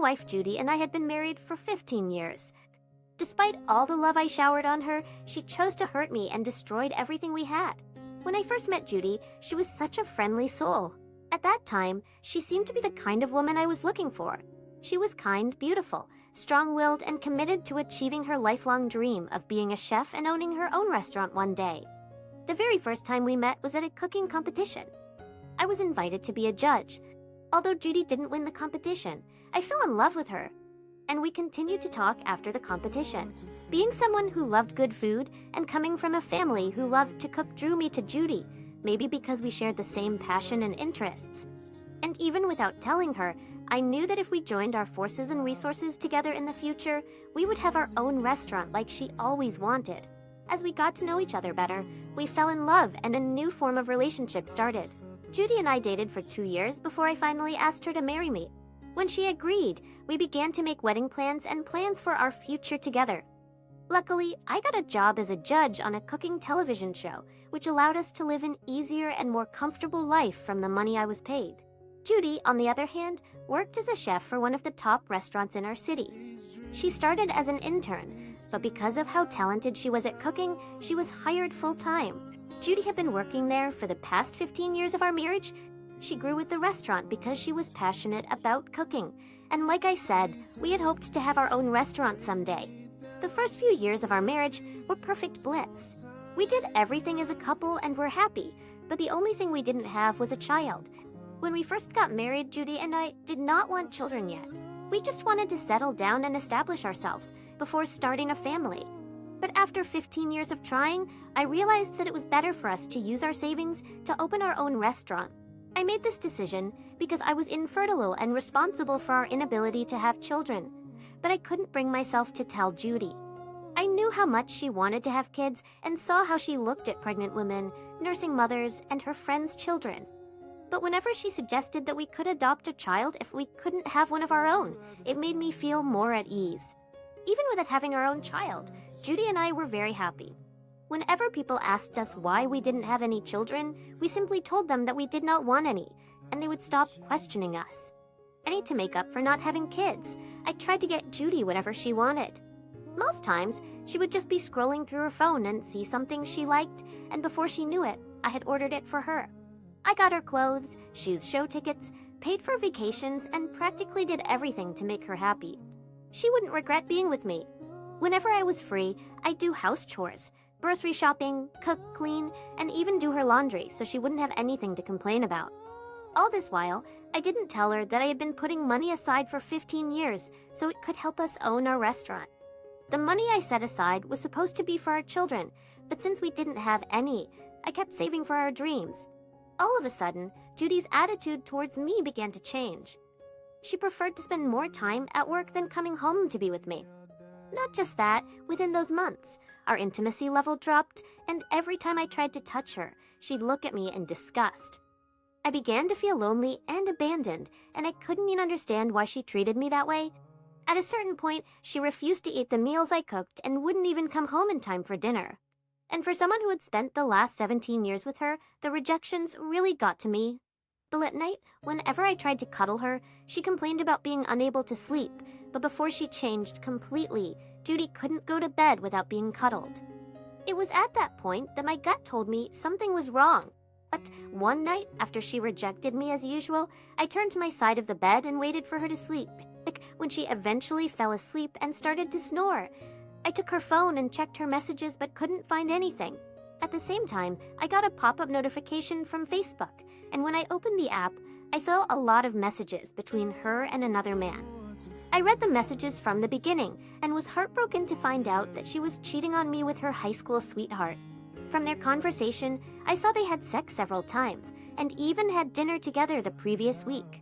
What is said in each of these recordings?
wife Judy and I had been married for 15 years. Despite all the love I showered on her, she chose to hurt me and destroyed everything we had. When I first met Judy, she was such a friendly soul. At that time, she seemed to be the kind of woman I was looking for. She was kind, beautiful, strong-willed, and committed to achieving her lifelong dream of being a chef and owning her own restaurant one day. The very first time we met was at a cooking competition. I was invited to be a judge. Although Judy didn't win the competition, I fell in love with her, and we continued to talk after the competition. Being someone who loved good food and coming from a family who loved to cook drew me to Judy, maybe because we shared the same passion and interests. And even without telling her, I knew that if we joined our forces and resources together in the future, we would have our own restaurant like she always wanted. As we got to know each other better, we fell in love and a new form of relationship started. Judy and I dated for 2 years before I finally asked her to marry me. When she agreed, we began to make wedding plans and plans for our future together. Luckily, I got a job as a judge on a cooking television show, which allowed us to live an easier and more comfortable life from the money I was paid. Judy, on the other hand, worked as a chef for one of the top restaurants in our city. She started as an intern, but because of how talented she was at cooking, she was hired full-time. Judy had been working there for the past 15 years of our marriage. She grew with the restaurant because she was passionate about cooking. And like I said, we had hoped to have our own restaurant someday. The first few years of our marriage were perfect bliss. We did everything as a couple and were happy, but the only thing we didn't have was a child. When we first got married, Judy and I did not want children yet. We just wanted to settle down and establish ourselves before starting a family. But after 15 years of trying, I realized that it was better for us to use our savings to open our own restaurant. I made this decision because I was infertile and responsible for our inability to have children, but I couldn't bring myself to tell Judy. I knew how much she wanted to have kids and saw how she looked at pregnant women, nursing mothers, and her friends' children. But whenever she suggested that we could adopt a child if we couldn't have one of our own, it made me feel more at ease. Even without having our own child, Judy and I were very happy. Whenever people asked us why we didn't have any children, we simply told them that we did not want any, and they would stop questioning us. I need to make up for not having kids. I tried to get Judy whatever she wanted. Most times, she would just be scrolling through her phone and see something she liked, and before she knew it, I had ordered it for her. I got her clothes, shoes, show tickets, paid for vacations, and practically did everything to make her happy. She wouldn't regret being with me. Whenever I was free, I'd do house chores, grocery shopping, cook, clean, and even do her laundry so she wouldn't have anything to complain about. All this while, I didn't tell her that I had been putting money aside for 15 years so it could help us own our restaurant. The money I set aside was supposed to be for our children, but since we didn't have any, I kept saving for our dreams. All of a sudden, Judy's attitude towards me began to change. She preferred to spend more time at work than coming home to be with me. Not just that, within those months, our intimacy level dropped, and every time I tried to touch her, she'd look at me in disgust. I began to feel lonely and abandoned, and I couldn't even understand why she treated me that way. At a certain point, she refused to eat the meals I cooked and wouldn't even come home in time for dinner. And for someone who had spent the last 17 years with her, the rejections really got to me. But at night, whenever I tried to cuddle her, she complained about being unable to sleep, but before she changed completely, Judy couldn't go to bed without being cuddled. It was at that point that my gut told me something was wrong. But one night, after she rejected me as usual, I turned to my side of the bed and waited for her to sleep. When she eventually fell asleep and started to snore, I took her phone and checked her messages but couldn't find anything. At the same time, I got a pop-up notification from Facebook, and when I opened the app, I saw a lot of messages between her and another man. I read the messages from the beginning and was heartbroken to find out that she was cheating on me with her high school sweetheart. From their conversation, I saw they had sex several times and even had dinner together the previous week.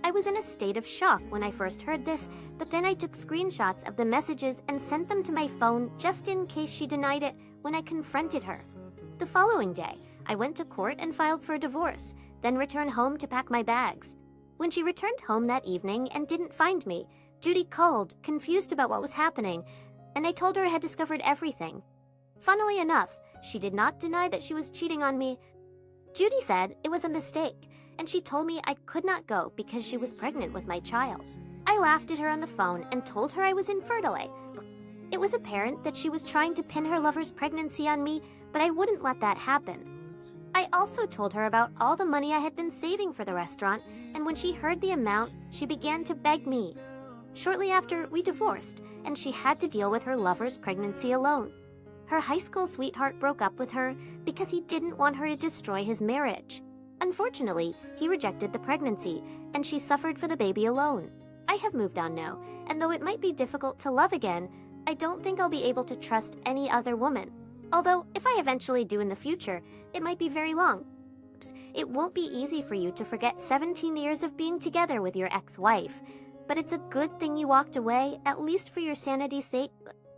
I was in a state of shock when I first heard this, but then I took screenshots of the messages and sent them to my phone just in case she denied it when I confronted her. The following day, I went to court and filed for a divorce, then returned home to pack my bags. When she returned home that evening and didn't find me, Judy called, confused about what was happening, and I told her I had discovered everything. Funnily enough, she did not deny that she was cheating on me. Judy said it was a mistake, and she told me I could not go because she was pregnant with my child. I laughed at her on the phone and told her I was infertile. It was apparent that she was trying to pin her lover's pregnancy on me, but I wouldn't let that happen. I also told her about all the money I had been saving for the restaurant, and when she heard the amount, she began to beg me. Shortly after, we divorced, and she had to deal with her lover's pregnancy alone. Her high school sweetheart broke up with her because he didn't want her to destroy his marriage. Unfortunately, he rejected the pregnancy, and she suffered for the baby alone. I have moved on now, and though it might be difficult to love again, I don't think I'll be able to trust any other woman. Although, if I eventually do in the future, it might be very long. It won't be easy for you to forget 17 years of being together with your ex-wife, but it's a good thing you walked away, at least for your sanity's sake.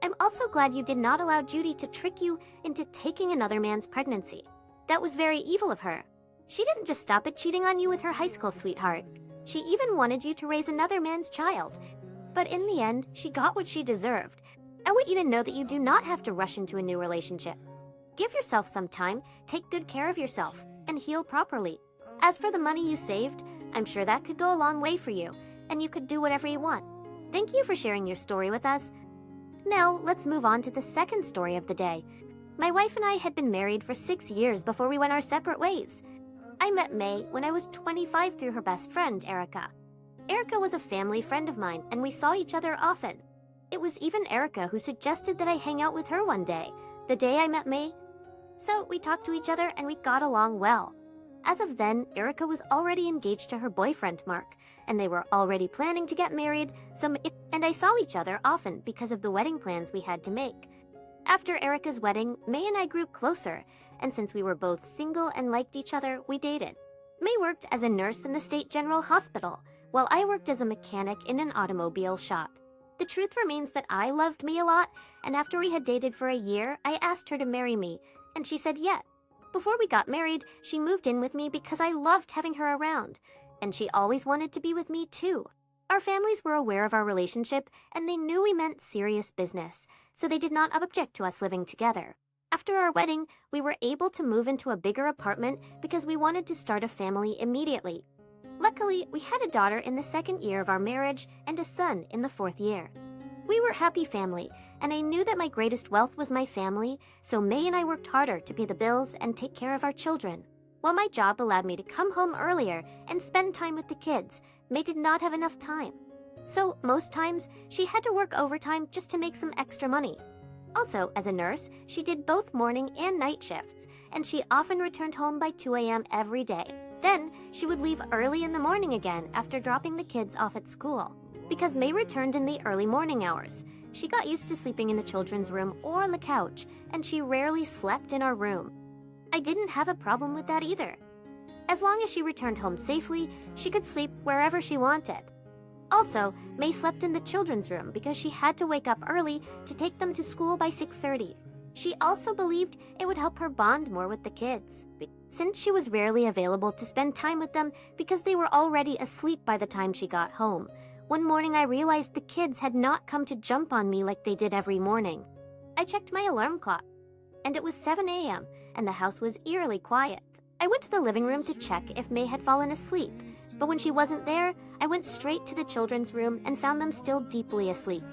I'm also glad you did not allow Judy to trick you into taking another man's pregnancy. That was very evil of her. She didn't just stop at cheating on you with her high school sweetheart. She even wanted you to raise another man's child. But in the end, she got what she deserved. I want you to know that you do not have to rush into a new relationship. Give yourself some time, take good care of yourself, and heal properly. As for the money you saved, I'm sure that could go a long way for you, and you could do whatever you want. Thank you for sharing your story with us. Now, let's move on to the second story of the day. My wife and I had been married for 6 years before we went our separate ways. I met May when I was 25 through her best friend, Erica. Erica was a family friend of mine, and we saw each other often. It was even Erica who suggested that I hang out with her one day, the day I met May. So we talked to each other and we got along well. As of then, Erica was already engaged to her boyfriend, Mark, and they were already planning to get married, and I saw each other often because of the wedding plans we had to make. After Erica's wedding, May and I grew closer, and since we were both single and liked each other, we dated. May worked as a nurse in the State General Hospital, while I worked as a mechanic in an automobile shop. The truth remains that I loved May a lot, and after we had dated for a year, I asked her to marry me, and she said yes. Before we got married, she moved in with me because I loved having her around, and she always wanted to be with me too. Our families were aware of our relationship, and they knew we meant serious business, so they did not object to us living together. After our wedding, we were able to move into a bigger apartment because we wanted to start a family immediately. Luckily, we had a daughter in the 2nd year of our marriage and a son in the 4th year. We were a happy family, and I knew that my greatest wealth was my family, so May and I worked harder to pay the bills and take care of our children. While my job allowed me to come home earlier and spend time with the kids, May did not have enough time. So, most times, she had to work overtime just to make some extra money. Also, as a nurse, she did both morning and night shifts, and she often returned home by 2 a.m. every day. Then, she would leave early in the morning again after dropping the kids off at school. Because May returned in the early morning hours, she got used to sleeping in the children's room or on the couch, and she rarely slept in our room. I didn't have a problem with that either. As long as she returned home safely, she could sleep wherever she wanted. Also, May slept in the children's room because she had to wake up early to take them to school by 6:30. She also believed it would help her bond more with the kids, since she was rarely available to spend time with them because they were already asleep by the time she got home. One morning I realized the kids had not come to jump on me like they did every morning. I checked my alarm clock, and it was 7 a.m., and the house was eerily quiet. I went to the living room to check if May had fallen asleep, but when she wasn't there, I went straight to the children's room and found them still deeply asleep.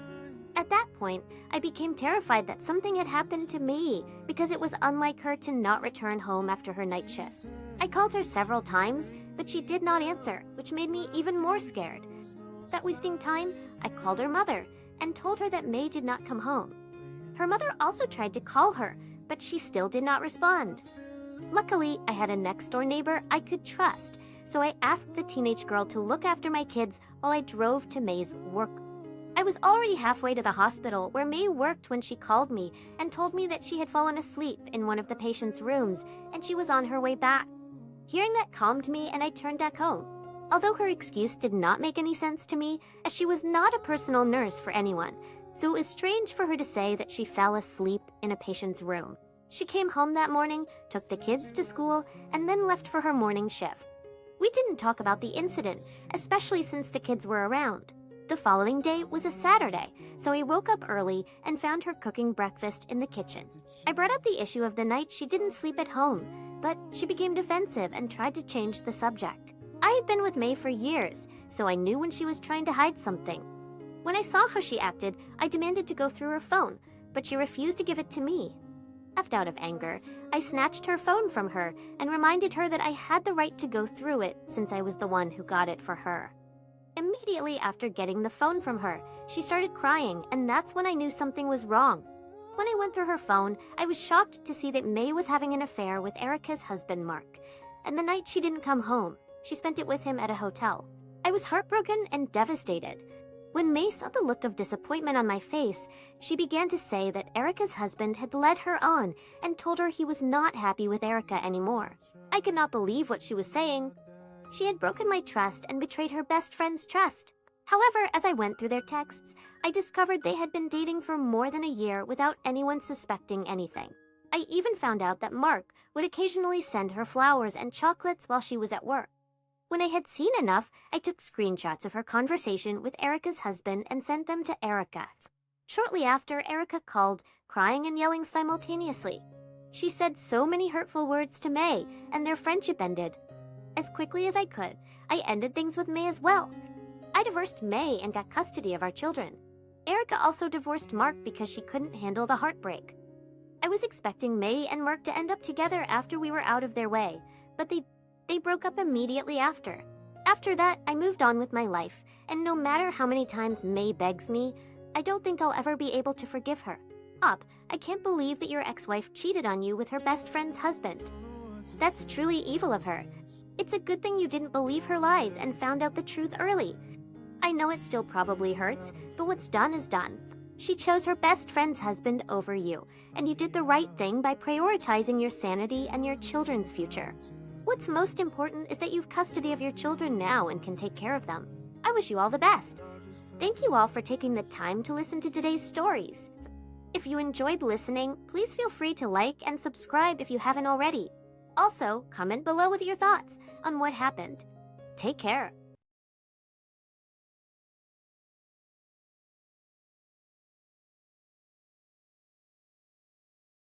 At that point, I became terrified that something had happened to me because it was unlike her to not return home after her night shift. I called her several times, but she did not answer, which made me even more scared. Without wasting time, I called her mother and told her that May did not come home. Her mother also tried to call her, but she still did not respond. Luckily, I had a next-door neighbor I could trust, so I asked the teenage girl to look after my kids while I drove to May's work. I was already halfway to the hospital where May worked when she called me and told me that she had fallen asleep in one of the patient's rooms and she was on her way back. Hearing that calmed me and I turned back home. Although her excuse did not make any sense to me, as she was not a personal nurse for anyone, so it was strange for her to say that she fell asleep in a patient's room. She came home that morning, took the kids to school, and then left for her morning shift. We didn't talk about the incident, especially since the kids were around. The following day was a Saturday, so I woke up early and found her cooking breakfast in the kitchen. I brought up the issue of the night she didn't sleep at home, but she became defensive and tried to change the subject. I had been with May for years, so I knew when she was trying to hide something. When I saw how she acted, I demanded to go through her phone, but she refused to give it to me. Left out of anger, I snatched her phone from her and reminded her that I had the right to go through it since I was the one who got it for her. Immediately after getting the phone from her, she started crying, and that's when I knew something was wrong. When I went through her phone, I was shocked to see that May was having an affair with Erica's husband, Mark. And the night she didn't come home, she spent it with him at a hotel. I was heartbroken and devastated. When May saw the look of disappointment on my face, she began to say that Erica's husband had led her on and told her he was not happy with Erica anymore. I could not believe what she was saying. She had broken my trust and betrayed her best friend's trust. However, as I went through their texts, I discovered they had been dating for more than a year without anyone suspecting anything. I even found out that Mark would occasionally send her flowers and chocolates while she was at work. When I had seen enough, I took screenshots of her conversation with Erica's husband and sent them to Erica. Shortly after, Erica called, crying and yelling simultaneously. She said so many hurtful words to May, and their friendship ended. As quickly as I could, I ended things with May as well. I divorced May and got custody of our children. Erica also divorced Mark because she couldn't handle the heartbreak. I was expecting May and Mark to end up together after we were out of their way, but they broke up immediately after. After that, I moved on with my life, and no matter how many times May begs me, I don't think I'll ever be able to forgive her. I can't believe that your ex-wife cheated on you with her best friend's husband. That's truly evil of her. It's a good thing you didn't believe her lies and found out the truth early. I know it still probably hurts, but what's done is done. She chose her best friend's husband over you, and you did the right thing by prioritizing your sanity and your children's future. What's most important is that you've custody of your children now and can take care of them. I wish you all the best. Thank you all for taking the time to listen to today's stories. If you enjoyed listening, please feel free to like and subscribe if you haven't already. Also, comment below with your thoughts on what happened. Take care.